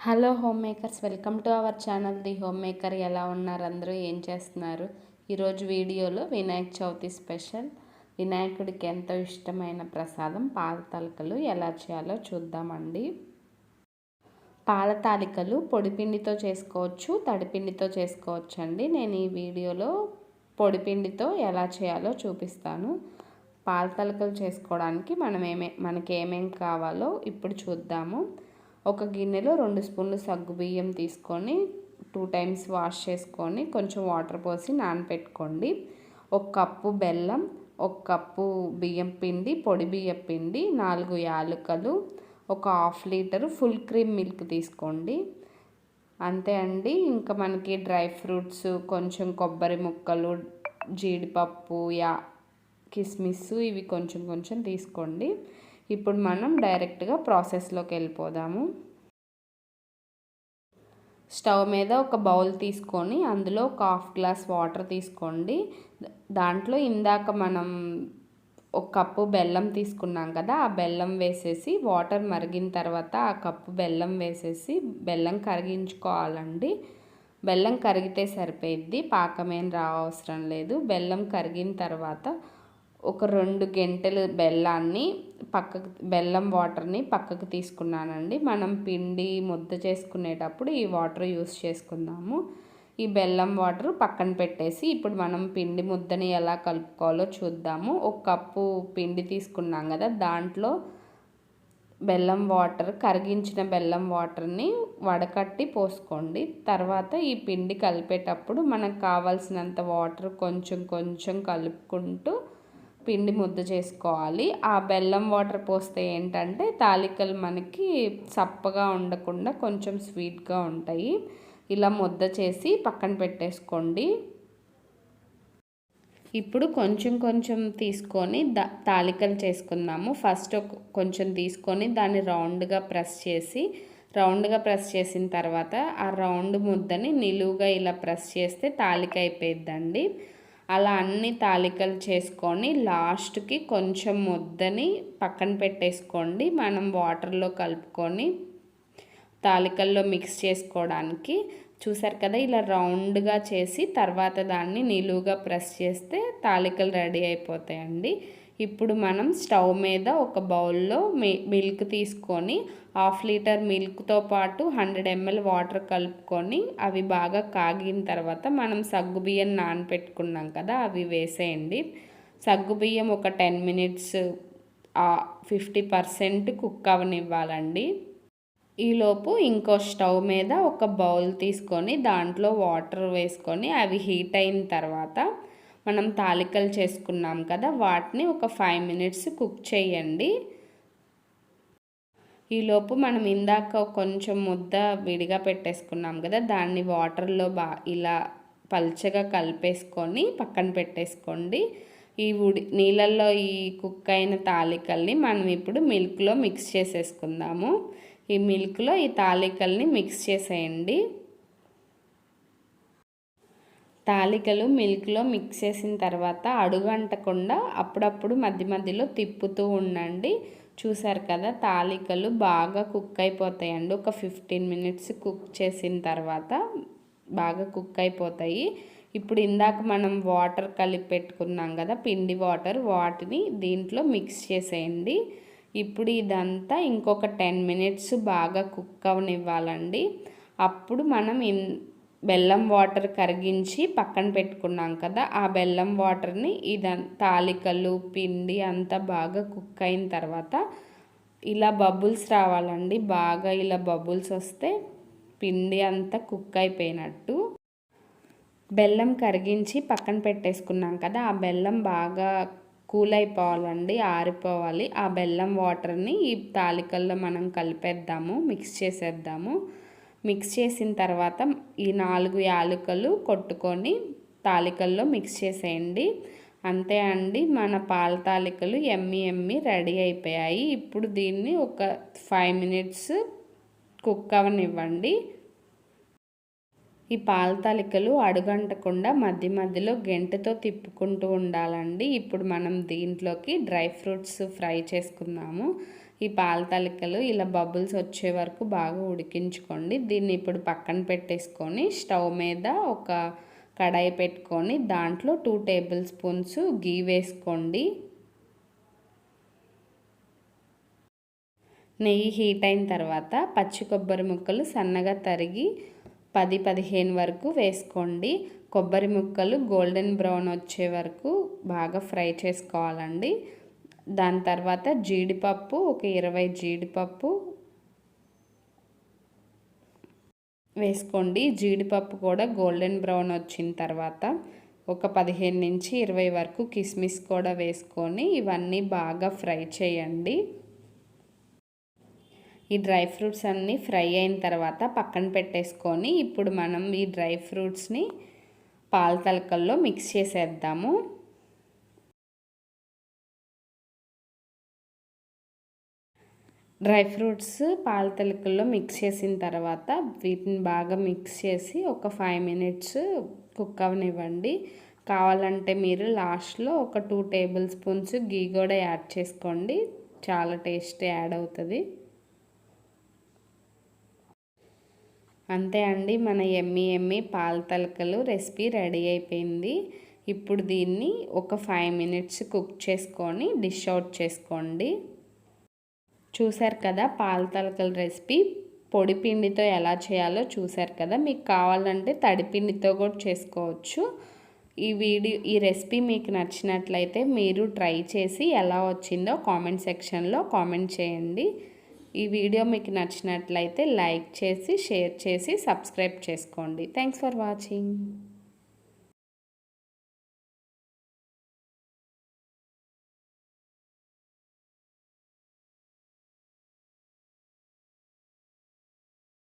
Hello home makers, welcome to our channel the home maker. ఎలా ఉన్నారు అందరూ? ఏం చేస్తున్నారు? ఈరోజు వీడియోలో వినాయక చవితి స్పెషల్, వినాయకుడికి ఎంతో ఇష్టమైన ప్రసాదం పాల తాలికలు ఎలా చేయాలో చూద్దామండి. పాల తాలికలు పొడిపిండితో చేసుకోవచ్చు, తడిపిండితో చేసుకోవచ్చు అండి. నేను ఈ వీడియోలో పొడిపిండితో ఎలా చేయాలో చూపిస్తాను. పాల తాలికలు చేసుకోవడానికి మనకి ఏమేం కావాలో ఇప్పుడు చూద్దాము. ఒక గిన్నెలో 2 స్పూన్లు సగ్గుబియ్యం తీసుకొని 2 టైమ్స్ వాష్ చేసుకొని కొంచెం వాటర్ పోసి నానపెట్టుకోండి. 1 కప్పు బెల్లం, 1 కప్పు బియ్యం పిండి, పొడి బియ్యం పిండి, 4 యాలకులు, ఒక half litre full cream milk తీసుకోండి. అంతే అండి. ఇంకా మనకి డ్రై ఫ్రూట్స్, కొంచెం కొబ్బరి ముక్కలు, జీడిపప్పు, కిస్మిస్ ఇవి కొంచెం కొంచెం తీసుకోండి. ఇప్పుడు మనం డైరెక్ట్గా ప్రాసెస్లోకి వెళ్ళిపోదాము. స్టవ్ మీద ఒక బౌల్ తీసుకొని అందులో ఒక హాఫ్ గ్లాస్ వాటర్ తీసుకోండి. దాంట్లో ఇందాక మనం 1 కప్పు బెల్లం తీసుకున్నాం కదా, ఆ బెల్లం వేసేసి వాటర్ మరిగిన తర్వాత ఆ కప్పు బెల్లం వేసేసి బెల్లం కరిగించుకోవాలండి. బెల్లం కరిగితే సరిపోయిద్ది, పాకమేం అవసరం లేదు. బెల్లం కరిగిన తర్వాత ఒక 2 గంటలు బెల్లం వాటర్ని పక్కకు తీసుకున్నానండి. మనం పిండి ముద్ద చేసుకునేటప్పుడు ఈ వాటర్ యూస్ చేసుకుందాము. ఈ బెల్లం వాటర్ పక్కన పెట్టేసి ఇప్పుడు మనం పిండి ముద్దని ఎలా కలుపుకోవాలో చూద్దాము. 1 కప్పు పిండి తీసుకున్నాం కదా, దాంట్లో కరిగించిన బెల్లం వాటర్ని వడకట్టి పోసుకోండి. తర్వాత ఈ పిండి కలిపేటప్పుడు మనకు కావాల్సినంత వాటర్ కొంచెం కొంచెం కలుపుకుంటూ పిండి ముద్ద చేసుకోవాలి. ఆ బెల్లం వాటర్ పోస్తే ఏంటంటే తాలికలు మనకి చప్పగా ఉండకుండా కొంచెం స్వీట్గా ఉంటాయి. ఇలా ముద్ద చేసి పక్కన పెట్టేసుకోండి. ఇప్పుడు కొంచెం కొంచెం తీసుకొని తాలికలు చేసుకుందాము. ఫస్ట్ కొంచెం తీసుకొని దాన్ని రౌండ్గా ప్రెస్ చేసిన తర్వాత ఆ రౌండ్ ముద్దని నిలువుగా ఇలా ప్రెస్ చేస్తే తాలిక అయిపోయిద్దండి. అలా అన్ని తాలికలు చేసుకొని లాస్ట్కి కొంచెం ముద్దని పక్కన పెట్టేసుకోండి. మనం వాటర్లో కలుపుకొని తాలికల్లో మిక్స్ చేసుకోవడానికి. చూసారు కదా, ఇలా రౌండ్గా చేసి తర్వాత దాన్ని నిలువుగా ప్రెస్ చేస్తే తాలికలు రెడీ అయిపోతాయండి. ఇప్పుడు మనం స్టవ్ మీద ఒక బౌల్లో మిల్క్ తీసుకొని 1/2 లీటర్ మిల్క్తో పాటు 100 ml వాటర్ కలుపుకొని అవి బాగా కాగిన తర్వాత మనం సగ్గుబియ్యం నానపెట్టుకున్నాం కదా, అవి వేసేయండి. సగ్గుబియ్యం ఒక 10 మినిట్స్ 50% కుక్ అవనివ్వాలండి. ఈలోపు ఇంకో స్టవ్ మీద ఒక బౌల్ తీసుకొని దాంట్లో వాటర్ వేసుకొని అవి హీట్ అయిన తర్వాత మనం తాలికలు చేసుకున్నాం కదా, వాటిని ఒక 5 మినిట్స్ కుక్ చేయండి. ఈలోపు మనం ఇందాక కొంచెం ముద్ద విడిగా పెట్టేసుకున్నాం కదా, దాన్ని వాటర్లో ఇలా పల్చగా కలిపేసుకొని పక్కన పెట్టేసుకోండి. నీళ్ళల్లో ఈ కుక్ అయిన తాలికల్ని మనం ఇప్పుడు మిల్క్లో మిక్స్ చేసేసుకుందాము. ఈ మిల్క్లో ఈ తాలికల్ని మిక్స్ చేసేయండి. తాలికలు మిల్క్లో మిక్స్ చేసిన తర్వాత అడుగంటకుండా అప్పుడప్పుడు మధ్య మధ్యలో తిప్పుతూ ఉండండి. చూసారు కదా, తాలికలు బాగా కుక్ అయిపోతాయండి. ఒక 15 మినిట్స్ కుక్ చేసిన తర్వాత బాగా కుక్ అయిపోతాయి. ఇప్పుడు ఇందాక మనం వాటర్ కలిపి పెట్టుకున్నాం కదా, పిండి వాటిని దీంట్లో మిక్స్ చేసేయండి. ఇప్పుడు ఇదంతా ఇంకొక 10 మినిట్స్ బాగా కుక్ అవనివ్వాలండి. అప్పుడు మనం బెల్లం వాటర్ కరిగించి పక్కన పెట్టుకున్నాం కదా, ఆ బెల్లం వాటర్ని తాలికలు పిండి అంతా బాగా కుక్ అయిన తర్వాత ఇలా బబుల్స్ రావాలండి. బాగా ఇలా బబుల్స్ వస్తే పిండి అంతా కుక్ అయిపోయినట్టు. బెల్లం కరిగించి పక్కన పెట్టేసుకున్నాం కదా, ఆ బెల్లం బాగా కూల్ అయిపోవాలండి, ఆరిపోవాలి. ఆ బెల్లం వాటర్ని ఈ తాలికల్లో మనం కలిపేద్దాము, మిక్స్ చేసేద్దాము. మిక్స్ చేసిన తర్వాత ఈ 4 యాలకులు కొట్టుకొని తాలికల్లో మిక్స్ చేసేయండి. అంతే అండి, మన పాల తాలికలు ఎమ్మి రెడీ అయిపోయాయి. ఇప్పుడు దీన్ని ఒక 5 మినిట్స్ కుక్ అవనివ్వండి. ఈ పాల తాలికలు అడుగంటకుండా మధ్య మధ్యలో గెంటెతో తిప్పుకుంటూ ఉండాలండి. ఇప్పుడు మనం దీంట్లోకి డ్రై ఫ్రూట్స్ ఫ్రై చేసుకుందాము. ఈ పాల తలికలు ఇలా బబుల్స్ వచ్చే వరకు బాగా ఉడికించుకోండి. దీన్ని ఇప్పుడు పక్కన పెట్టేసుకొని స్టవ్ మీద ఒక కడాయి పెట్టుకొని దాంట్లో 2 టేబుల్ స్పూన్స్ గీ వేసుకోండి. నెయ్యి హీట్ అయిన తర్వాత పచ్చి కొబ్బరి ముక్కలు సన్నగా తరిగి 10-15 వరకు వేసుకోండి. కొబ్బరి ముక్కలు గోల్డెన్ బ్రౌన్ వచ్చే వరకు బాగా ఫ్రై చేసుకోవాలండి. దాని తర్వాత జీడిపప్పు ఒక 20 జీడిపప్పు వేసుకోండి. జీడిపప్పు కూడా గోల్డెన్ బ్రౌన్ వచ్చిన తర్వాత ఒక 15-20 వరకు కిస్మిస్ కూడా వేసుకొని ఇవన్నీ బాగా ఫ్రై చేయండి. ఈ డ్రై ఫ్రూట్స్ అన్నీ ఫ్రై అయిన తర్వాత పక్కన పెట్టేసుకొని ఇప్పుడు మనం ఈ డ్రై ఫ్రూట్స్ని పాల తలకల్లో మిక్స్ చేసేద్దాము. డ్రై ఫ్రూట్స్ పాల తలకల్లో మిక్స్ చేసిన తర్వాత వీటిని బాగా మిక్స్ చేసి ఒక 5 మినిట్స్ కుక్ అవనివ్వండి. కావాలంటే మీరు లాస్ట్లో ఒక 2 టేబుల్ స్పూన్స్ గీ కూడా యాడ్ చేసుకోండి. చాలా టేస్ట్ యాడ్ అవుతుంది. అంతే అండి, మన ఎమ్మి పాల తలకలు రెసిపీ రెడీ అయిపోయింది. ఇప్పుడు దీన్ని ఒక 5 మినిట్స్ కుక్ చేసుకొని డిష్ అవుట్ చేసుకోండి. చూసారు కదా పాల తలకల రెసిపీ. పొడి పిండితో ఎలా చేయాలో చూసారు కదా. మీకు కావాలంటే తడి పిండితో కూడా చేసుకోవచ్చు. ఈ రెసిపీ మీకు నచ్చినట్లయితే మీరు ట్రై చేసి ఎలా వచ్చిందో కామెంట్ సెక్షన్లో కామెంట్ చేయండి. ఈ వీడియో మీకు నచ్చినట్లయితే లైక్ చేసి షేర్ చేసి సబ్స్క్రైబ్ చేసుకోండి. Thanks for watching.